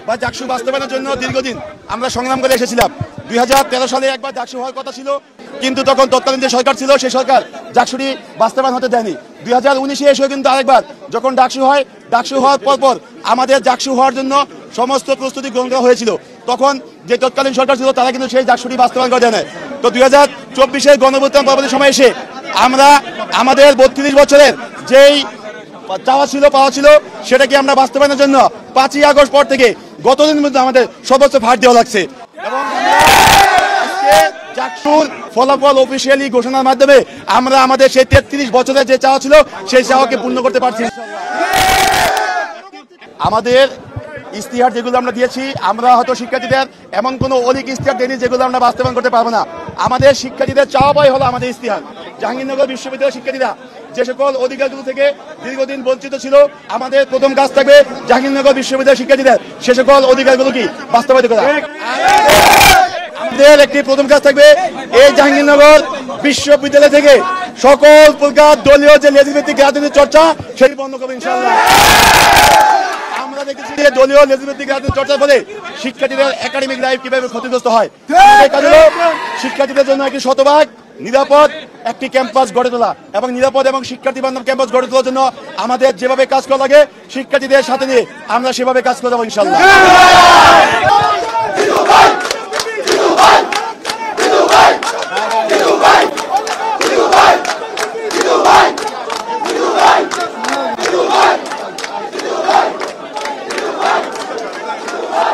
বা ডাকসু বাস্তবায়নের জন্য দীর্ঘদিন আমরা সংগ্রাম করে এসেছিলাম। 2013 সালে একবার ডাকসু হওয়ার কথা ছিল, কিন্তু তখন তৎকালীন যে সরকার ছিল সেই সরকার ডাকসুটি বাস্তবায়ন হতে দেয়নি। 2019-এ এসেও কিন্তু আরেকবার যখন ডাকসু হয়, ডাকসু হওয়ার পরপর আমাদের ডাকসু হওয়ার জন্য সমস্ত প্রস্তুতি গ্রহণ করা হয়েছিল। তখন যে তৎকালীন সরকার ছিল তারা কিন্তু সেই ডাকসুটি বাস্তবায়ন করে দেয়। তো 2024-এর গণঅভ্যুত্থান পরবর্তী সময় এসে আমরা আমাদের 32 বছরের যেই চাওয়া ছিল, পাওয়া ছিল, সেটাকে আমরা বাস্তবায়নের জন্য 5ই আগস্ট পর থেকে গতদিনের মধ্যে আমাদের সর্বোচ্চ ফাট দেওয়া লাগছে এবং ডাকসুর ফলাফল অফিসিয়ালি ঘোষণার মাধ্যমে আমরা আমাদের সেই 33 বছরের যে চাওয়া ছিল সেই চাওয়াকে পূর্ণ করতে পারছি। আমাদের ইস্তিহার যেগুলো আমরা দিয়েছি, আমরা হয়তো শিক্ষার্থীদের এমন কোনো অলিক ইস্তিহার দেয়নি যেগুলো আমরা বাস্তবায়ন করতে পারবো না। আমাদের শিক্ষার্থীদের চাওয়া পাই হলো আমাদের ইস্তিহার। জাহাঙ্গীরনগর বিশ্ববিদ্যালয়ের শিক্ষার্থীরা যে সকল অধিকারগুলো থেকে দীর্ঘদিন বঞ্চিত ছিল, আমাদের প্রথম কাজ থাকবে জাহাঙ্গীরনগর বিশ্ববিদ্যালয়ের শিক্ষার্থীদের সে সকল অধিকারগুলো কি বাস্তবায়িত করা। আমাদের একটি প্রথম কাজ থাকবে এই জাহাঙ্গীরনগর বিশ্ববিদ্যালয় থেকে সকল প্রকার দলীয় যে লেজভিত্তিক রাজনীতির চর্চা সেটি বন্ধ করবে ইনশাআল্লাহ। আমরা দেখেছি যে দলীয় লেজভিত্তিক রাজনীতির চর্চার ফলে শিক্ষার্থীদের একাডেমিক লাইফ কিভাবে ক্ষতিগ্রস্ত হয়। শিক্ষার্থীদের জন্য একটি শতভাগ নিরাপদ একটি ক্যাম্পাস গড়ে তোলা এবং নিরাপদ এবং শিক্ষার্থী বান্ধব ক্যাম্পাস গড়ে তোলার জন্য আমাদের যেভাবে কাজ করা লাগে শিক্ষার্থীদের সাথে নিয়ে আমরা সেভাবে কাজ করে যাবো ইনশাআল্লাহ।